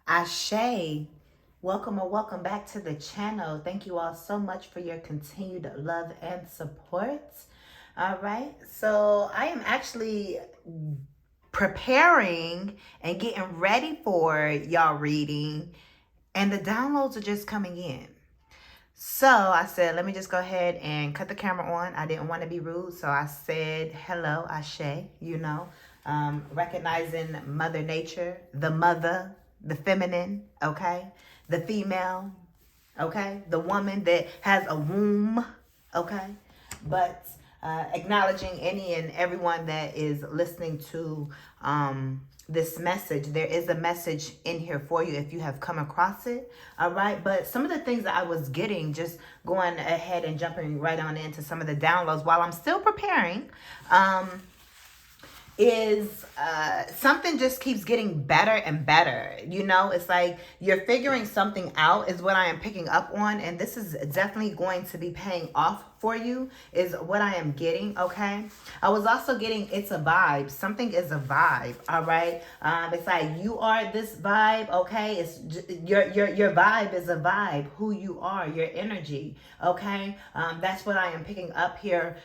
ASHE. Welcome or welcome back to the channel. Thank you all so much for your continued love and support. All right, so I am actually preparing and getting ready for y'all reading, and the downloads are just coming in. So I said, let me just go ahead and cut the camera on. I didn't want to be rude, so I said, hello, Ashe, recognizing Mother Nature, the mother, the feminine, okay? The female, okay? The woman that has a womb, okay? But acknowledging any and everyone that is listening to this message. There is a message in here for you if you have come across it, all right? But some of the things that I was getting, just going ahead and jumping right on into some of the downloads while I'm still preparing, is something just keeps getting better and better. You know, it's like you're figuring something out is what I am picking up on, and this is definitely going to be paying off for you is what I am getting, okay? I was also getting it's a vibe. Something is a vibe, all right? It's like you are this vibe, okay? It's your vibe is a vibe. Who you are, your energy, okay? That's what I am picking up here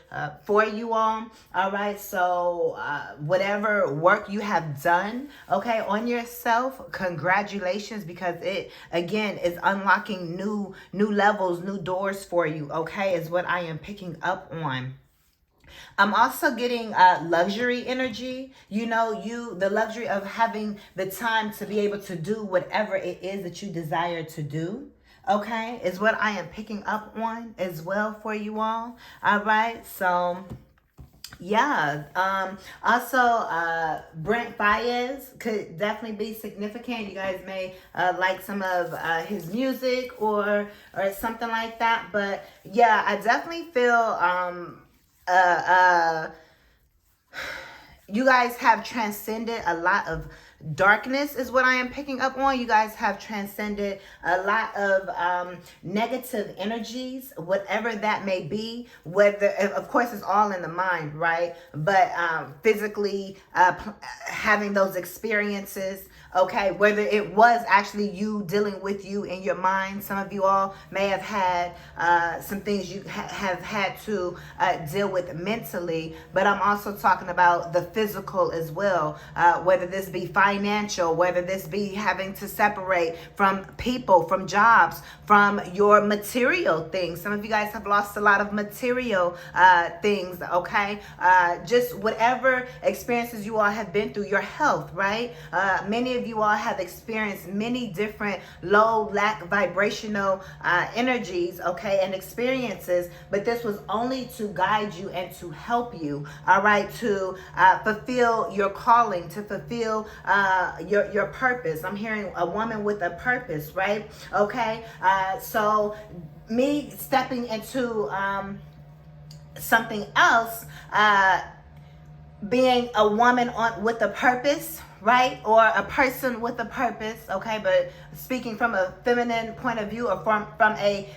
for you all right? So whatever work you have done, okay, on yourself, congratulations, because it again is unlocking new levels, new doors for you, okay? Is what I am picking up on. I'm also getting luxury energy. You know, the luxury of having the time to be able to do whatever it is that you desire to do. Okay, is what I am picking up on as well for you all. All right, so yeah, also Brent Fayez could definitely be significant. You guys may like some of his music or something like that. But yeah, I definitely feel you guys have transcended a lot of darkness is what I am picking up on. You guys have transcended a lot of negative energies, whatever that may be, whether, of course, it's all in the mind, right? But physically having those experiences, okay, whether it was actually you dealing with you in your mind. Some of you all may have had some things you have had to deal with mentally, but I'm also talking about the physical as well, whether this be financial, whether this be having to separate from people, from jobs, from your material things. Some of you guys have lost a lot of material things, okay? Just whatever experiences you all have been through, your health, right? Many of you all have experienced many different low, lack, vibrational energies, okay, and experiences, but this was only to guide you and to help you, all right, to fulfill your calling, to fulfill your purpose. I'm hearing a woman with a purpose, right? Okay, so me stepping into something else, being a woman with a purpose, right? Or a person with a purpose, okay? But speaking from a feminine point of view, or from a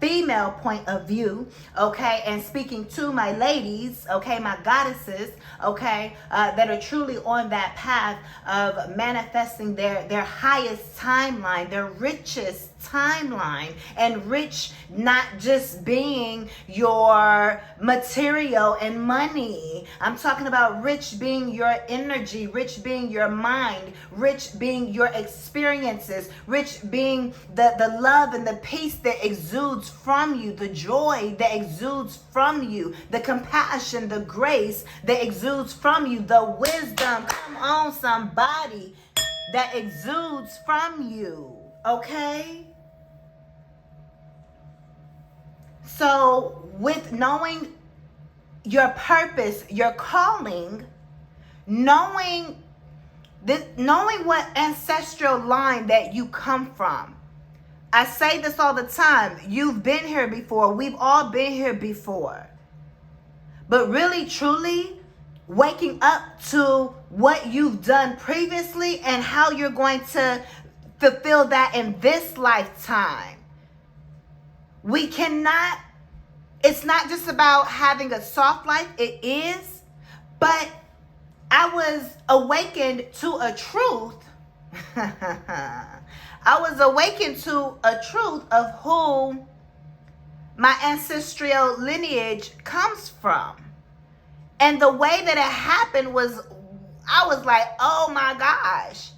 female point of view, okay, and speaking to my ladies, okay, my goddesses, okay, that are truly on that path of manifesting their highest timeline, their richest timeline. And rich not just being your material and money. I'm talking about rich being your energy, rich being your mind, rich being your experiences, rich being the love and the peace that exudes from you, the joy that exudes from you, the compassion, the grace that exudes from you, the wisdom, come on somebody, that exudes from you, okay? So with knowing your purpose, your calling, knowing what ancestral line that you come from. I say this all the time. You've been here before. We've all been here before. But really, truly, waking up to what you've done previously and how you're going to fulfill that in this lifetime. We cannot, it's not just about having a soft life. It is, but I was awakened to a truth I was awakened to a truth of who my ancestral lineage comes from. And the way that it happened was, I was like, oh my gosh.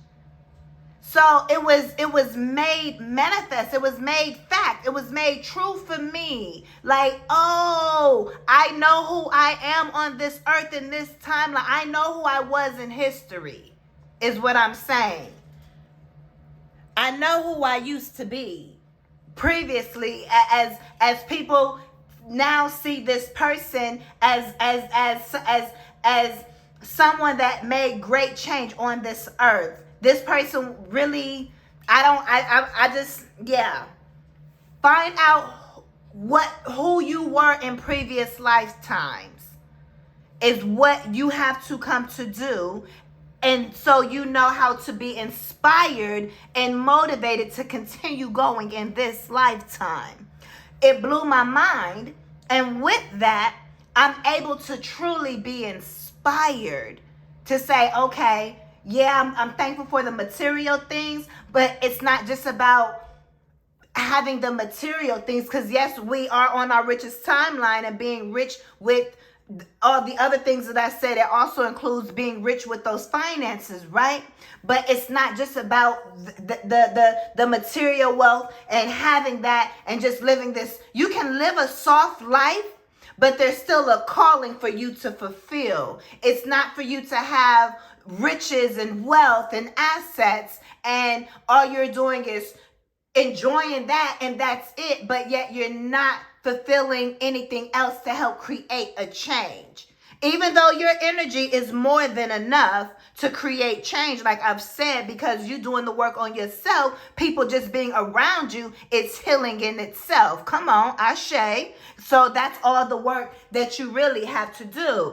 So it was made manifest. It was made fact. It was made true for me. Like, oh, I know who I am on this earth in this timeline. I know who I was in history, is what I'm saying. I know who I used to be previously, as people now see this person as someone that made great change on this earth. This person really, I just, yeah. Find out who you were in previous lifetimes is what you have to come to do. And so you know how to be inspired and motivated to continue going in this lifetime. It blew my mind. And with that, I'm able to truly be inspired to say, okay, yeah, I'm thankful for the material things, but it's not just about having the material things, because yes, we are on our richest timeline and being rich with all the other things that I said. It also includes being rich with those finances, right? But it's not just about the material wealth and having that and just living this. You can live a soft life, but there's still a calling for you to fulfill. It's not for you to have riches and wealth and assets and all you're doing is enjoying that and that's it, but yet you're not fulfilling anything else to help create a change. Even though your energy is more than enough to create change, like I've said, because you're doing the work on yourself, people just being around you, it's healing in itself. Come on, ASHE. So that's all the work that you really have to do,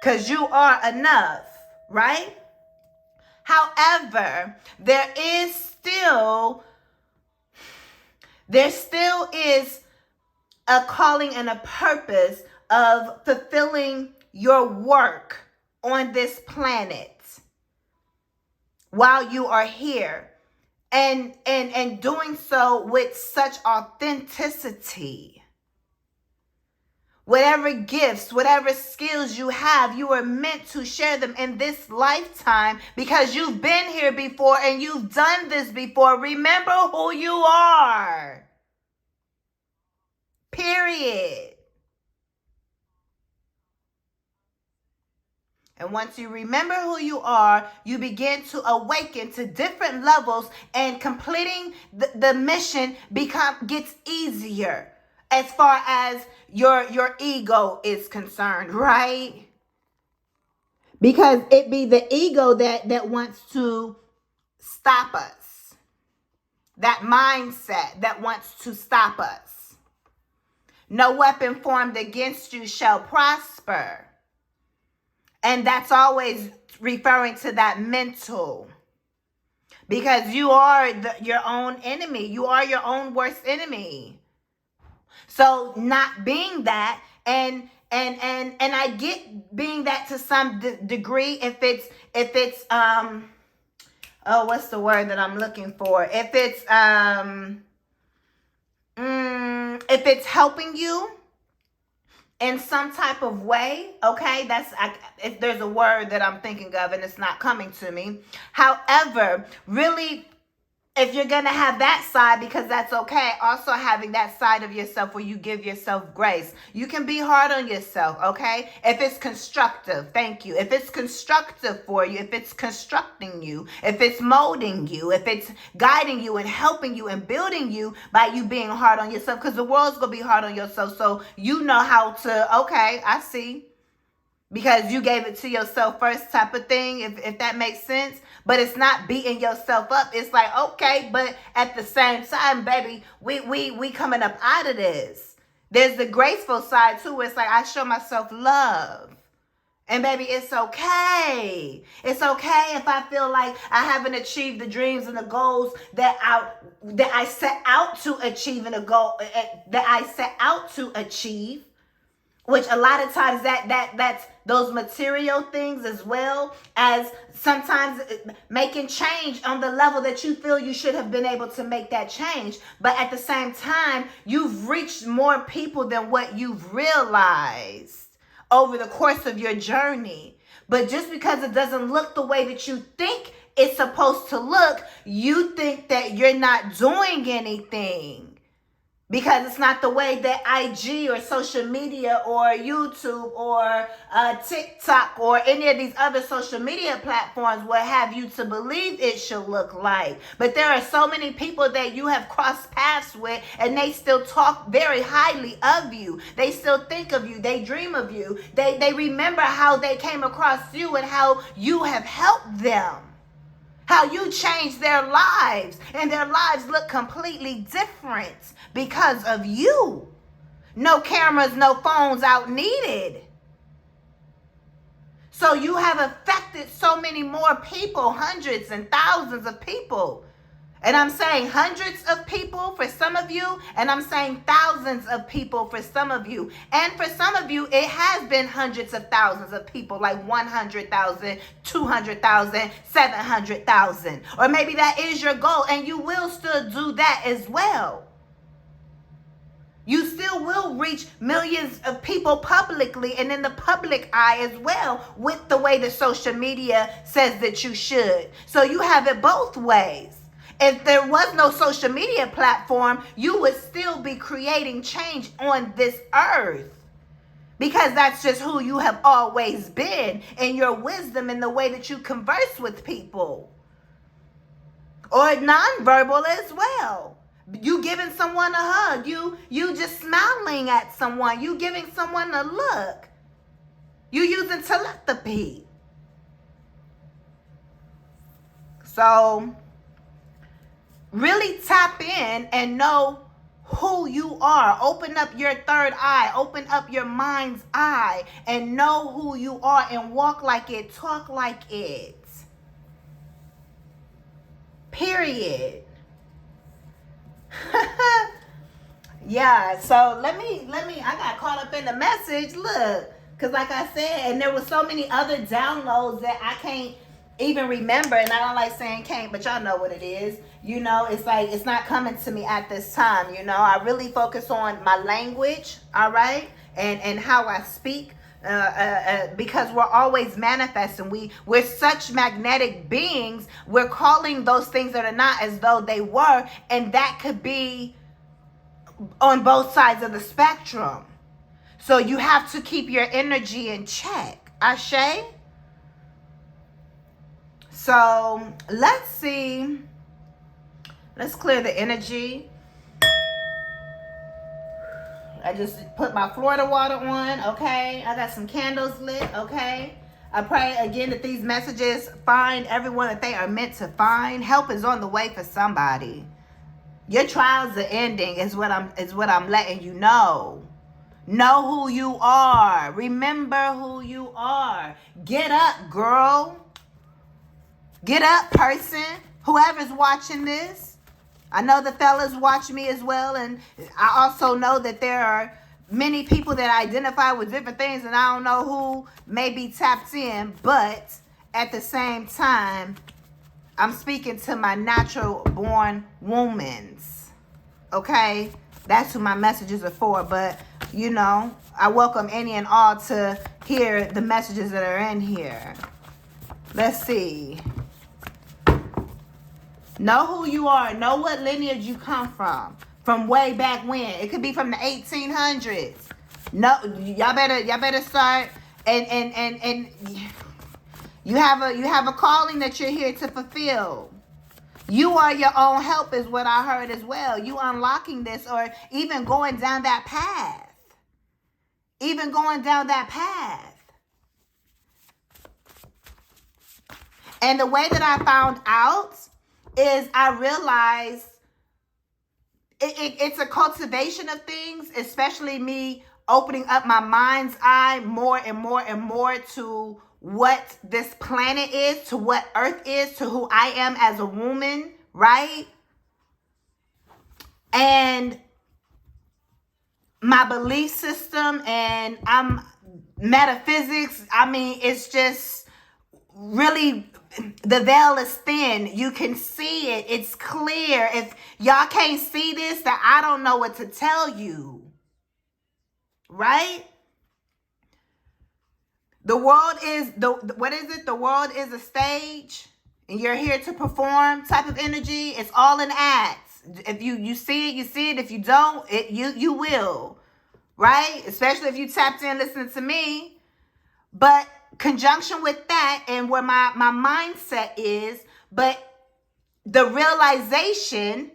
because you are enough, right? However, there still is a calling and a purpose of fulfilling your work on this planet while you are here, and doing so with such authenticity. Whatever gifts, whatever skills you have, you are meant to share them in this lifetime, because you've been here before and you've done this before. Remember who you are. Period. And once you remember who you are, you begin to awaken to different levels, and completing the mission gets easier as far as your ego is concerned, right? Because it be the ego that wants to stop us. That mindset that wants to stop us. No weapon formed against you shall prosper. And that's always referring to that mental. Because you are your own enemy. You are your own worst enemy. So not being that, and I get being that to some degree, if it's what's the word that I'm looking for? If it's helping you in some type of way, okay, if there's a word that I'm thinking of and it's not coming to me. However, really, if you're going to have that side, because that's okay, also having that side of yourself where you give yourself grace. You can be hard on yourself, okay? If it's constructive, thank you. If it's constructive for you, if it's constructing you, if it's molding you, if it's guiding you and helping you and building you by you being hard on yourself, because the world's going to be hard on yourself, so you know how to, okay, I see. Because you gave it to yourself first type of thing, if that makes sense. But it's not beating yourself up. It's like, okay, but at the same time, baby, we coming up out of this. There's the graceful side too, where it's like I show myself love. And baby, it's okay. It's okay if I feel like I haven't achieved the dreams and the goals that I set out to achieve, and a goal that I set out to achieve. which a lot of times that's those material things, as well as sometimes making change on the level that you feel you should have been able to make that change. But at the same time, you've reached more people than what you've realized over the course of your journey. But just because it doesn't look the way that you think it's supposed to look, you think that you're not doing anything. Because it's not the way that IG or social media or YouTube or TikTok or any of these other social media platforms will have you to believe it should look like. But there are so many people that you have crossed paths with, and they still talk very highly of you. They still think of you. They dream of you. They remember how they came across you and how you have helped them. How you changed their lives, and their lives look completely different because of you. No cameras, no phones out needed. So you have affected so many more people, hundreds and thousands of people. And I'm saying hundreds of people for some of you, and I'm saying thousands of people for some of you. And for some of you, it has been hundreds of thousands of people, like 100,000, 200,000, 700,000. Or maybe that is your goal, and you will still do that as well. You still will reach millions of people publicly and in the public eye as well, with the way that social media says that you should. So you have it both ways. If there was no social media platform, you would still be creating change on this earth. Because that's just who you have always been, in your wisdom and the way that you converse with people. Or nonverbal as well. You giving someone a hug. You just smiling at someone. You giving someone a look. You using telepathy. So really tap in and know who you are. Open up your third eye. Open up your mind's eye and know who you are, and walk like it, talk like it. Period. Yeah, so let me, I got caught up in the message, look, because like I said, and there was so many other downloads that I can't even remember, and I don't like saying can't, but y'all know what it is. You know, it's like, it's not coming to me at this time, you know. I really focus on my language, all right, and how I speak, because we're always manifesting. We're such magnetic beings. We're calling those things that are not as though they were, and that could be on both sides of the spectrum. So you have to keep your energy in check. ASHE. So let's see. Let's clear the energy. I just put my Florida water on, okay? I got some candles lit, okay? I pray again that these messages find everyone that they are meant to find. Help is on the way for somebody. Your trials are ending is what I'm letting you know. Know who you are. Remember who you are. Get up, girl. Get up, person. Whoever's watching this. I know the fellas watch me as well, and I also know that there are many people that identify with different things, and I don't know who may be tapped in, but at the same time, I'm speaking to my natural born womans. Okay? That's who my messages are for. But, you know, I welcome any and all to hear the messages that are in here. Let's see. Know who you are. Know what lineage you come from. From way back when. It could be from the 1800s. No, y'all better start and you have a calling that you're here to fulfill. You are your own help is what I heard as well. You unlocking this, or even going down that path. Even going down that path. And the way that I found out is I realized it's a cultivation of things, especially me opening up my mind's eye more and more and more to what this planet is, to what Earth is, to who I am as a woman, right? And my belief system and I'm metaphysics. I mean, it's just really, the veil is thin. You can see it. It's clear. If y'all can't see this, then I don't know what to tell you. Right? The world is what is it? The world is a stage and you're here to perform type of energy. It's all in acts. If you see it, you see it. If you don't, you will. Right? Especially if you tapped in listening to me. But conjunction with that and where my mindset is, but the realization,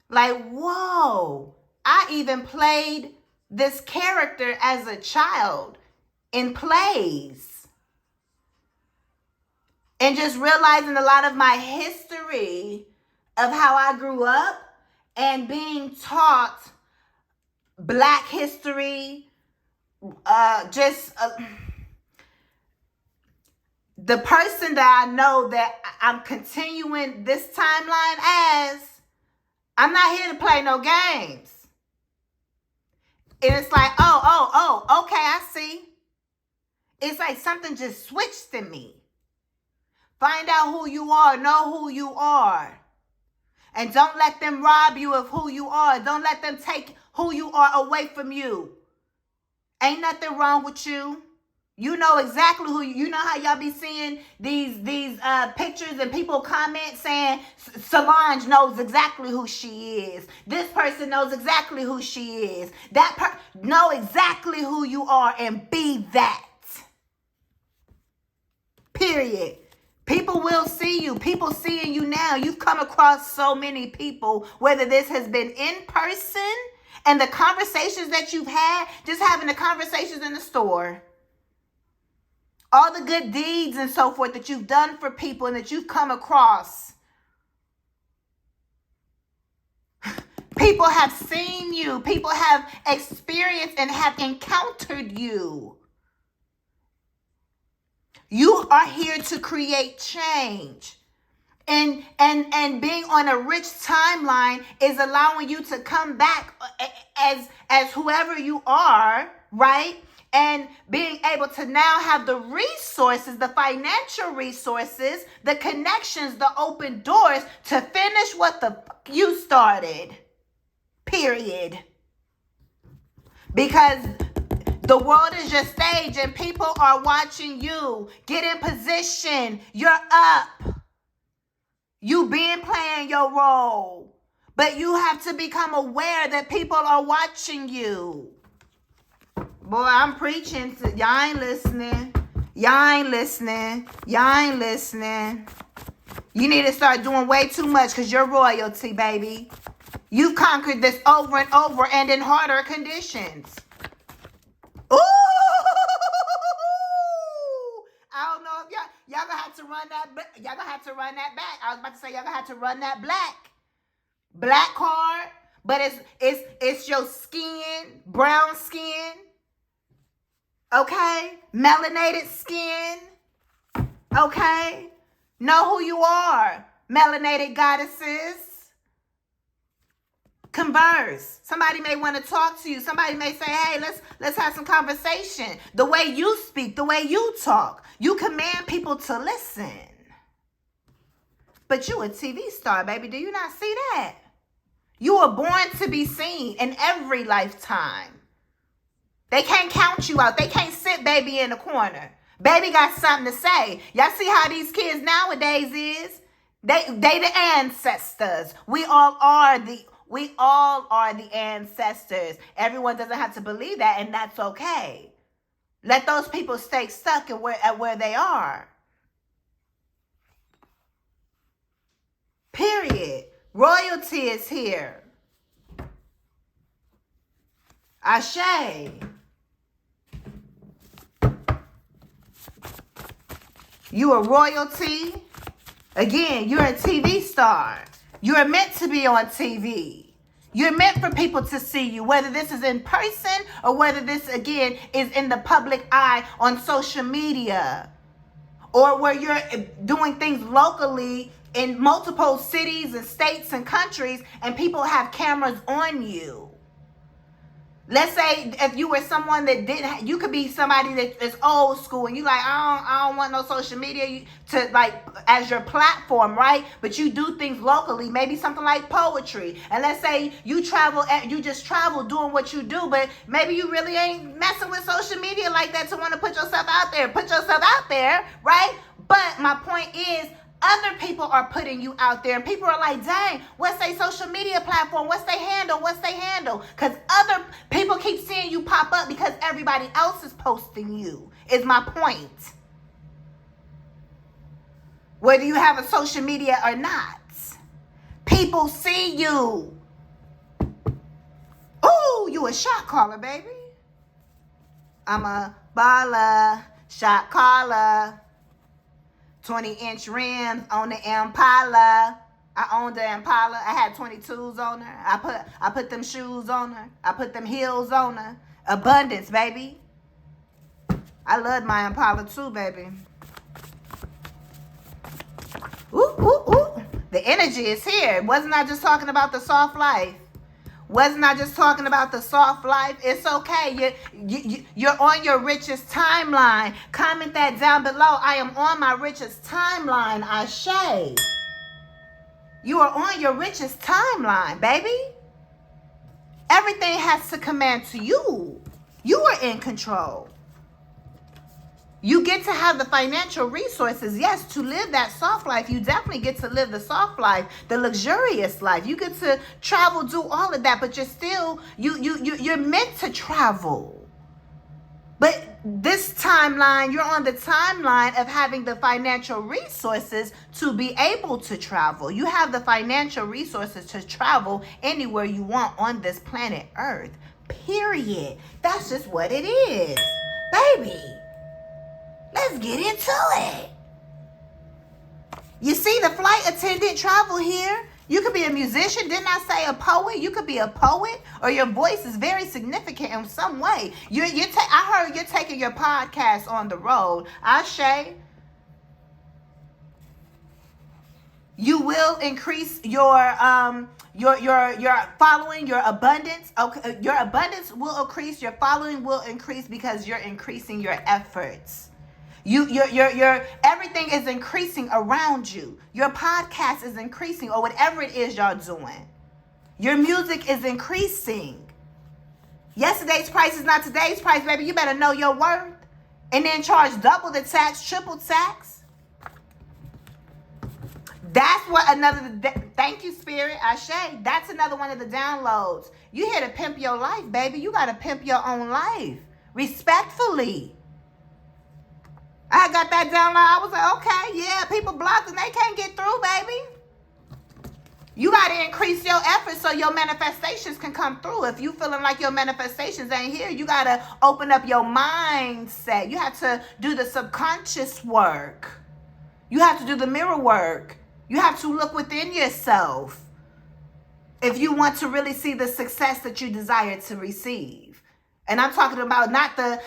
like, whoa, I even played this character as a child in plays. And just realizing a lot of my history of how I grew up and being taught Black history, the person that I know that I'm continuing this timeline as, I'm not here to play no games. And it's like, okay, I see. It's like something just switched in me. Find out who you are. Know who you are. And don't let them rob you of who you are. Don't let them take who you are away from you. Ain't nothing wrong with you. You know exactly who you know how y'all be seeing these pictures and people comment saying Solange knows exactly who she is. This person knows exactly who she is. Know exactly who you are and be that. Period. People will see you. People seeing you now. You've come across so many people, whether this has been in person and the conversations that you've had, just having the conversations in the store. All the good deeds and so forth that you've done for people and that you've come across. People have seen you. People have experienced and have encountered you. You are here to create change. And being on a rich timeline is allowing you to come back as whoever you are, right? And being able to now have the resources, the financial resources, the connections, the open doors to finish what the you started. Period. Because the world is your stage and people are watching you. Get in position. You're up. You been playing your role. But you have to become aware that people are watching you. Boy, I'm preaching. Y'all ain't listening. Y'all ain't listening. Y'all ain't listening. You need to start doing way too much because you're royalty, baby. You've conquered this over and over and in harder conditions. Ooh! I don't know if y'all gonna have to run that. Y'all gonna have to run that back. I was about to say y'all gonna have to run that black card, but it's your skin, brown skin. Okay, melanated skin. Okay, know who you are, melanated goddesses. Converse. Somebody may want to talk to you. Somebody may say, hey, let's have some conversation. The way you speak, the way you talk, you command people to listen. But you a TV star, baby. Do you not see that? You were born to be seen in every lifetime. They can't count you out. They can't sit baby in the corner. Baby got something to say. Y'all see how these kids nowadays is? They the ancestors. We all are the ancestors. Everyone doesn't have to believe that, and that's okay. Let those people stay stuck at where they are. Period. Royalty is here. ASHE. You are royalty. Again, you're a TV star. You're meant to be on TV. You're meant for people to see you, whether this is in person or whether this, again, is in the public eye on social media, or where you're doing things locally in multiple cities and states and countries and people have cameras on you. Let's say if you were someone that didn't, you could be somebody that's old school and you like, I don't want no social media to like as your platform, right? But you do things locally, maybe something like poetry. And let's say you travel, you just travel doing what you do, but maybe you really ain't messing with social media like that to want to put yourself out there. Put yourself out there, right? But my point is, other people are putting you out there and people are like, dang, what's their social media platform? What's their handle? Because other people keep seeing you pop up because everybody else is posting you, is my point. Whether you have a social media or not, people see you. Ooh, you a shot caller, baby. I'm a baller, shot caller. 20-inch rims on the Impala. I owned the Impala. I had 22s on her. I put them shoes on her. I put them heels on her. Abundance, baby. I loved my Impala too, baby. Ooh, ooh, ooh. The energy is here. Wasn't I just talking about the soft life? Wasn't I just talking about the soft life? It's okay. You're on your richest timeline. Comment that down below. I am on my richest timeline, ASHE. You are on your richest timeline, baby. Everything has to command to you. You are in control. You get to have the financial resources, yes, to live that soft life. You definitely get to live the soft life, the luxurious life. You get to travel, do all of that, but you're still, you're meant to travel. But this timeline, you're on the timeline of having the financial resources to be able to travel. You have the financial resources to travel anywhere you want on this planet Earth, period. That's just what it is, baby. Let's get into it. You see the flight attendant travel here. You could be a musician. Didn't I say a poet? You could be a poet, or your voice is very significant in some way. I heard you're taking your podcast on the road. ASHE. You will increase your following, your abundance. Okay, your abundance will increase. Your following will increase because you're increasing your efforts. Your everything is increasing around you. Your podcast is increasing, or whatever it is y'all doing. Your music is increasing. Yesterday's price is not today's price, baby. You better know your worth. And then charge double the tax, triple tax. That's what thank you, Spirit, ASHE. That's another one of the downloads. You here to pimp your life, baby. You got to pimp your own life. Respectfully. I got that download. I was like, okay, yeah, people blocked and they can't get through, baby. You got to increase your efforts so your manifestations can come through. If you feeling like your manifestations ain't here, you got to open up your mindset. You have to do the subconscious work. You have to do the mirror work. You have to look within yourself if you want to really see the success that you desire to receive. And I'm talking about not the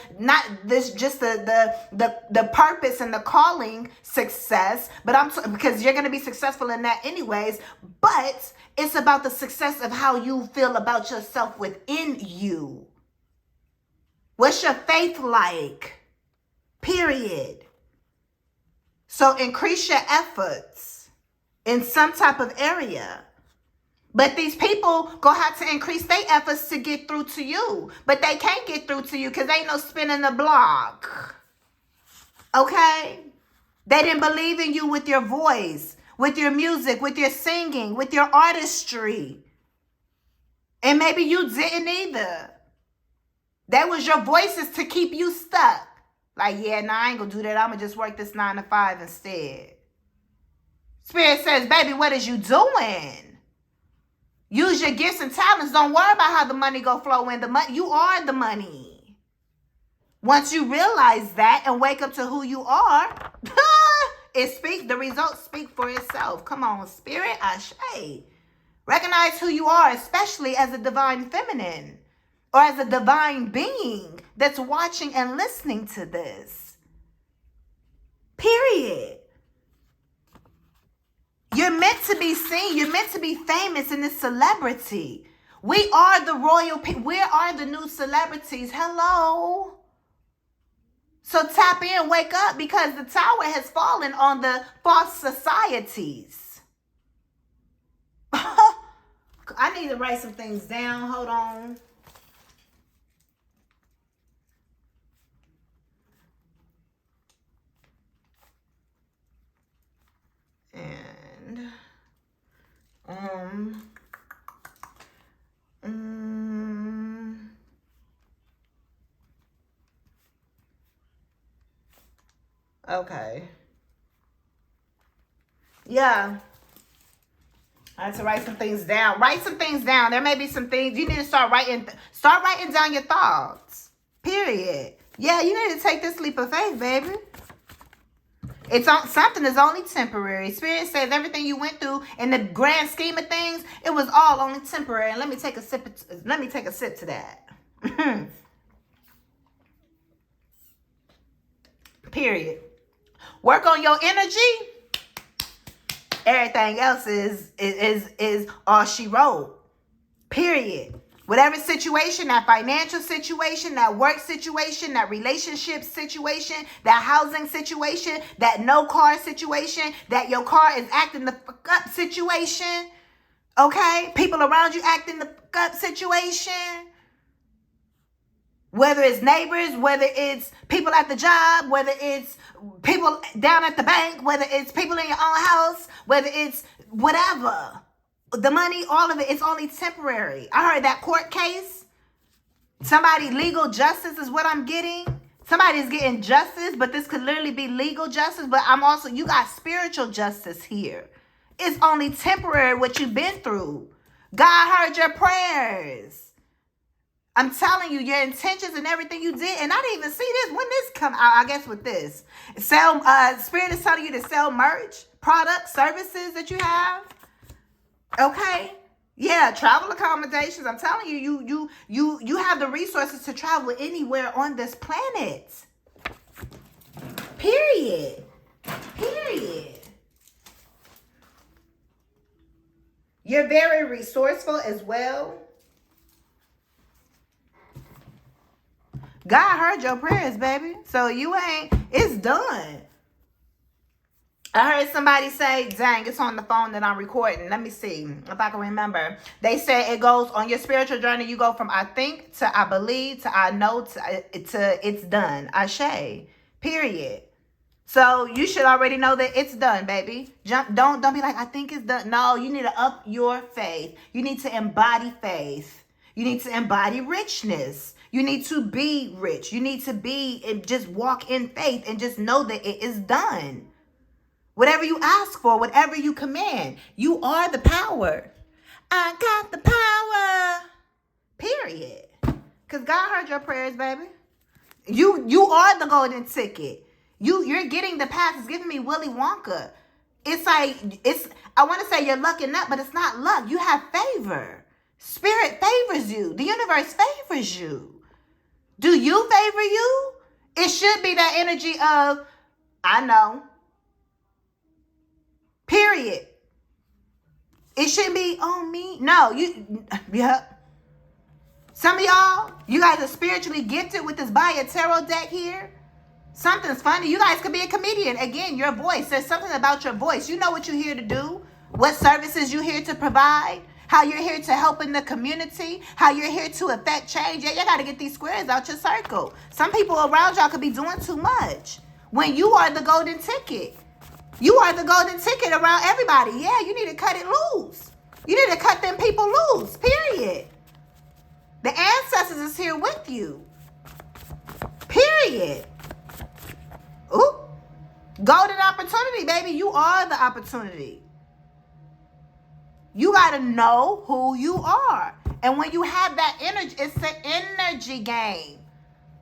purpose and the calling success, but because you're going to be successful in that anyways, but it's about the success of how you feel about yourself within you. What's your faith like? Period. So increase your efforts in some type of area. But these people gonna have to increase their efforts to get through to you. But they can't get through to you because ain't no spinning the block. Okay? They didn't believe in you with your voice, with your music, with your singing, with your artistry. And maybe you didn't either. That was your voices to keep you stuck. Like, yeah, nah, I ain't gonna do that. I'm gonna just work this 9 to 5 instead. Spirit says, baby, what is you doing? Use your gifts and talents. Don't worry about how the money go flow in. You are the money. Once you realize that and wake up to who you are, the results speak for itself. Come on, Spirit, ASHE. Recognize who you are, especially as a divine feminine or as a divine being that's watching and listening to this. Period. You're meant to be seen. You're meant to be famous in this celebrity. We are the royal people. We are the new celebrities. Hello. So tap in, wake up, because the tower has fallen on the false societies. I need to write some things down. Hold on. And okay. Yeah. I had to write some things down. Write some things down. There may be some things you need to start writing down your thoughts. Period. Yeah, you need to take this leap of faith, baby. Something is only temporary. Spirit says everything you went through in the grand scheme of things, it was all only temporary. And let me take a sip to that. Period. Work on your energy. Everything else is all she wrote. Period. Whatever situation, that financial situation, that work situation, that relationship situation, that housing situation, that no car situation, that your car is acting the fuck up situation. Okay? People around you acting the fuck up situation. Whether it's neighbors, whether it's people at the job, whether it's people down at the bank, whether it's people in your own house, whether it's whatever. The money, all of it, it's only temporary. I heard that court case. Somebody, legal justice is what I'm getting. Somebody's getting justice, but this could literally be legal justice. But you got spiritual justice here. It's only temporary what you've been through. God heard your prayers. I'm telling you, your intentions and everything you did. And I didn't even see this. When this come out, I guess with this. Spirit is telling you to sell merch, products, services that you have. Okay? Yeah, travel accommodations. I'm telling you, you have the resources to travel anywhere on this planet. Period. Period. You're very resourceful as well. God heard your prayers, baby. So it's done. I heard somebody say, dang, it's on the phone that I'm recording. Let me see if I can remember. They said it goes on your spiritual journey. You go from I think to I believe to I know to it's done. ASHE. Period. So you should already know that it's done, baby. Don't be like, I think it's done. No, you need to up your faith. You need to embody faith. You need to embody richness. You need to be rich. You need to just walk in faith and just know that it is done. Whatever you ask for, whatever you command, you are the power. I got the power. Period. Because God heard your prayers, baby. You are the golden ticket. You're getting the pass. It's giving me Willy Wonka. I want to say you're lucking up, but it's not luck. You have favor. Spirit favors you. The universe favors you. Do you favor you? It should be that energy of, I know. Period. It shouldn't be on me. No, yeah. Some of y'all, you guys are spiritually gifted with this Baya Tarot deck here. Something's funny. You guys could be a comedian. Again, your voice. There's something about your voice. You know what you're here to do. What services you're here to provide. How you're here to help in the community. How you're here to affect change. Yeah, you got to get these squares out your circle. Some people around y'all could be doing too much. When you are the golden ticket. You are the golden ticket around everybody. Yeah, you need to cut it loose. You need to cut them people loose. Period. The ancestors is here with you. Period. Ooh. Golden opportunity, baby. You are the opportunity. You got to know who you are. And when you have that energy, it's an energy game.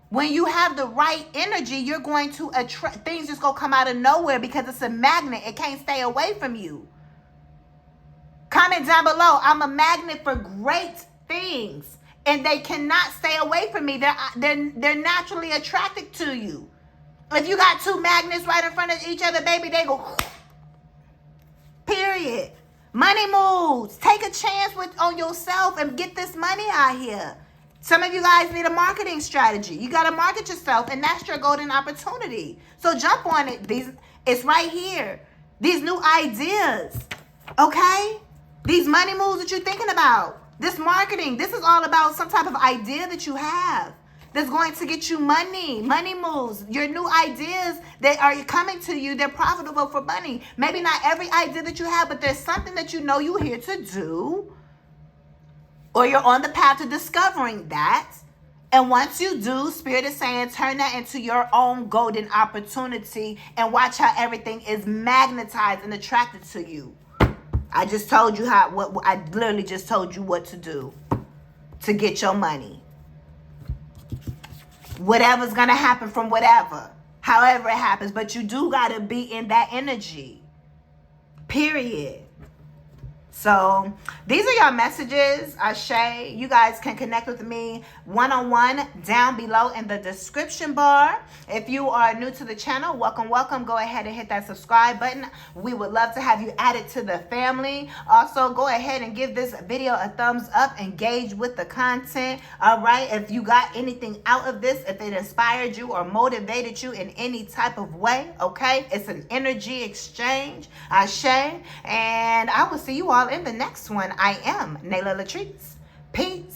When you have the right energy, you're going to attract, things just going to come out of nowhere because it's a magnet. It can't stay away from you. Comment down below. I'm a magnet for great things. And they cannot stay away from me. They're naturally attracted to you. If you got two magnets right in front of each other, baby, they go. Period. Money moves. Take a chance on yourself and get this money out here. Some of you guys need a marketing strategy. You got to market yourself, and that's your golden opportunity. So jump on it. It's right here. These new ideas, okay? These money moves that you're thinking about. This marketing, this is all about some type of idea that you have that's going to get you money moves. Your new ideas that are coming to you, they're profitable for money. Maybe not every idea that you have, but there's something that you know you're here to do, or you're on the path to discovering that. And once you do, Spirit is saying, turn that into your own golden opportunity and watch how everything is magnetized and attracted to you. I just told you I literally just told you what to do to get your money. Whatever's going to happen from whatever, however it happens, but you do got to be in that energy. Period. So these are your messages, ASHE. You guys can connect with me one-on-one down below in the description bar. If you are new to the channel, welcome. Go ahead and hit that subscribe button. We would love to have you added to the family. Also, go ahead and give this video a thumbs up. Engage with the content. All right. If you got anything out of this, if it inspired you or motivated you in any type of way, okay, it's an energy exchange, ASHE. And I will see you all in the next one. I am Latrice. Peace.